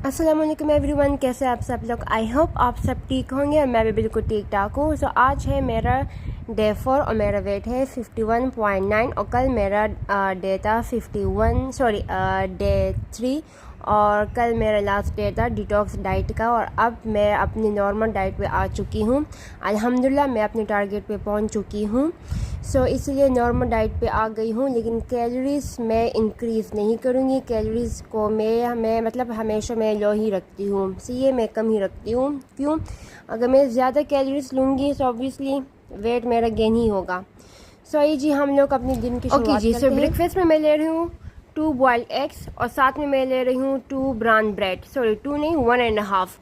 अस्सलाम वालेकुम एवरीवन, कैसे आप सब लोग। आई होप आप सब ठीक होंगे और मैं भी बिल्कुल ठीक ठाक हूँ। सो आज है मेरा डे 4 और मेरा वेट है 51.9 और कल मेरा डे था डे 3 और कल मेरा लास्ट डे था डिटॉक्स डाइट का। और अब मैं अपनी नॉर्मल डाइट पे आ चुकी हूँ। अल्हम्दुलिल्लाह मैं अपने टारगेट पे पहुँच चुकी हूँ। सो इसलिए नॉर्मल डाइट पे आ गई हूँ, लेकिन कैलोरीज मैं इंक्रीज़ नहीं करूँगी। कैलोरीज़ को मैं मतलब हमेशा मैं लो ही रखती हूँ। सो ये मैं कम ही रखती हूँ। क्यों? अगर मैं ज़्यादा कैलोरीज लूँगी तो ऑब्वियसली वेट मेरा गेन ही होगा। सो ये जी हम लोग अपने दिन की शुरुआत करते हैं। ब्रेकफास्ट में मैं ले रही हूँ 2 बॉइल्ड एग्स और साथ में मैं ले रही हूँ 2 ब्राउन ब्रेड, 2 नहीं 1.5।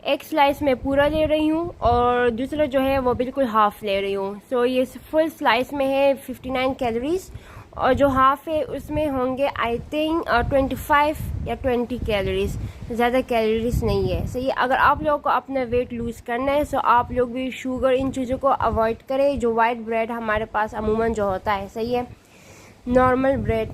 एक स्लाइस मैं पूरा ले रही हूँ और दूसरा जो है वो बिल्कुल हाफ़ ले रही हूँ। सो ये फुल स्लाइस में है 59 कैलोरीज और जो हाफ़ है उसमें होंगे आई थिंक 25 या 20 कैलोरीज, ज़्यादा कैलोरीज नहीं है। सही है। अगर आप लोगों को अपना वेट लूज़ करना है तो आप लोग भी शुगर इन चीज़ों को अवॉइड करें। जो वाइट ब्रेड हमारे पास अमूमन जो होता है, सही है, नॉर्मल ब्रेड,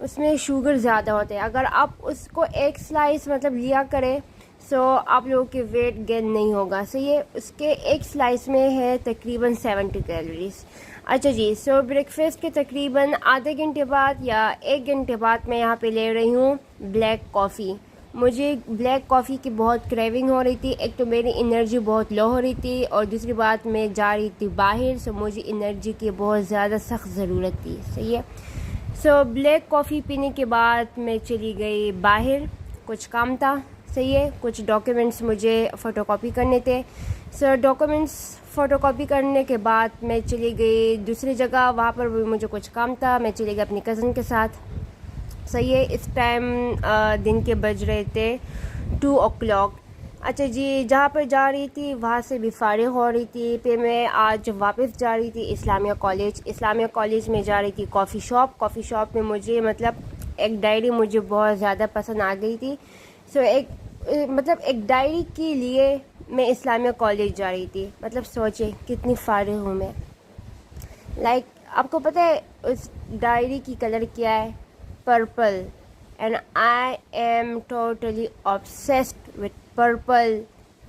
उसमें शुगर ज़्यादा होते हैं। अगर आप उसको एक स्लाइस मतलब लिया करें सो आप लोगों के वेट गेन नहीं होगा। सही है। उसके एक स्लाइस में है तकरीबन 70 कैलोरीज। अच्छा जी, सो ब्रेकफास्ट के तकरीबन आधे घंटे बाद या 1 घंटे बाद मैं यहाँ पे ले रही हूँ ब्लैक कॉफ़ी। मुझे ब्लैक कॉफ़ी की बहुत क्रेविंग हो रही थी। एक तो मेरी एनर्जी बहुत लो हो रही थी और दूसरी बात मैं जा रही थी बाहर, सो मुझे एनर्जी की बहुत ज़्यादा सख्त ज़रूरत थी। सही है। सो ब्लैक कॉफ़ी पीने के बाद मैं चली गई बाहर, कुछ काम था। सही है। कुछ डॉक्यूमेंट्स मुझे फ़ोटोकॉपी करने थे। सो डॉक्यूमेंट्स फ़ोटोकॉपी करने के बाद मैं चली गई दूसरी जगह, वहाँ पर भी मुझे कुछ काम था। मैं चली गई अपनी कज़न के साथ। सही है। इस टाइम दिन के बज रहे थे 2 o'clock। अच्छा जी, जहाँ पर जा रही थी वहाँ से भी फारिग हो रही थी। फिर मैं आज वापस जा रही थी इस्लामिया कॉलेज में जा रही थी कॉफ़ी शॉप में मुझे मतलब एक डायरी मुझे बहुत ज़्यादा पसंद आ गई थी। सो एक डायरी के लिए मैं इस्लामिया कॉलेज जा रही थी। मतलब सोचे कितनी फारिग हूँ मैं। आपको पता है उस डायरी की कलर क्या है? Purple. And I am totally obsessed with purple,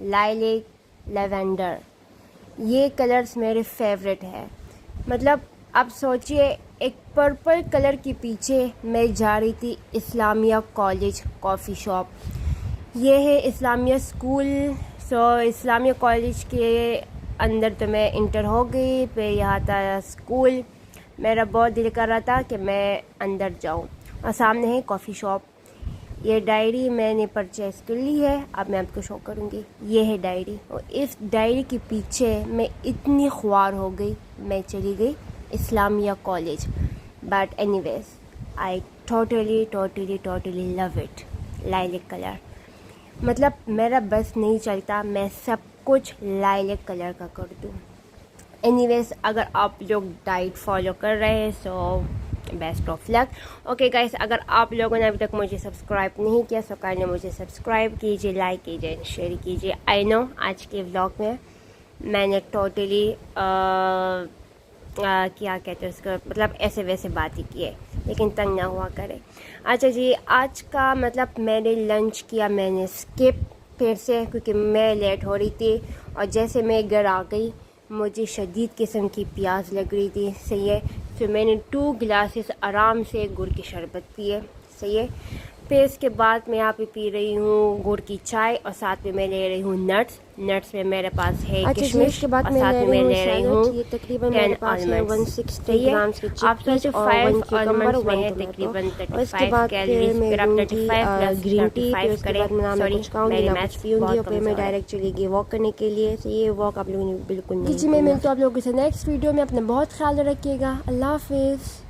lilac, lavender. ये कलर्स मेरे फेवरेट है। मतलब आप सोचिए, एक पर्पल कलर के पीछे मैं जा रही थी इस्लामिया कॉलेज कॉफ़ी शॉप। ये है इस्लामिया स्कूल। सो इस्लामिया कॉलेज के अंदर तो मैं इंटर हो गई। फिर यहाँ था स्कूल। मेरा बहुत दिल कर रहा था कि मैं अंदर जाऊँ और सामने है कॉफ़ी शॉप। ये डायरी मैंने परचेज़ कर ली है, अब मैं आपको शो करूँगी। ये है डायरी और इस डायरी के पीछे मैं इतनी ख्वार हो गई, मैं चली गई Islamia college. But anyways I totally love it. Lilac colour, मतलब मेरा बस नहीं चलता मैं सब कुछ लाइलेक कलर का कर दूँ। एनीवेज अगर आप लोग डाइट फॉलो कर रहे हैं so best of luck. Okay guys, अगर आप लोगों ने अभी तक मुझे सब्सक्राइब नहीं किया सो काइंडली मुझे सब्सक्राइब कीजिए, लाइक कीजिए, शेयर कीजिए। आई नो आज के व्लॉग में मैंने टोटली क्या कहते हैं उसको, मतलब ऐसे वैसे बात ही की है, लेकिन तंग ना हुआ करे। अच्छा जी, आज का मतलब मैंने लंच किया मैंने स्किप फिर से, क्योंकि मैं लेट हो रही थी और जैसे मैं घर आ गई मुझे शदीद किस्म की प्यास लग रही थी। सही है। तो मैंने 2 गिलासेस आराम से गुड़ की शरबत पिए। सही है। फिर इसके बाद मैं यहाँ पे पी रही हूँ गुड़ की चाय और साथ में मैं ले रही हूँ नट्स में मेरे पास है किशमिश के बाद और मैं साथ में मैं ले रही हूँ ये तकरीबन मेरे 10 पास है आलमंड्स। 160 ग्राम की आप चिकपीस और 35 1 cucumber, आलमंड्स में 1 है टोमेटो। तकरीबन और इसके 35 बाद कैलोरीज। फिर मैं फिर आप लूँगी 35 प्लस ग्रीन टी। फिर 35 उसके करें। बाद ना मैं सॉरी, कुछ खाऊंगी मेरी ना मैथ्स कुछ पीऊंगी बहुत और फिर मैं कमज़ोर है। डायरेक्ट चली गई वॉक करने के लिए। तो ये वॉक आप लोगों ने बिल्कुल नहीं जी, मैं करना। मिलती हूँ आप लोगों से नेक्स्ट वीडियो में। अपना बहुत ख्याल रखिएगा। अल्लाह हाफिज़।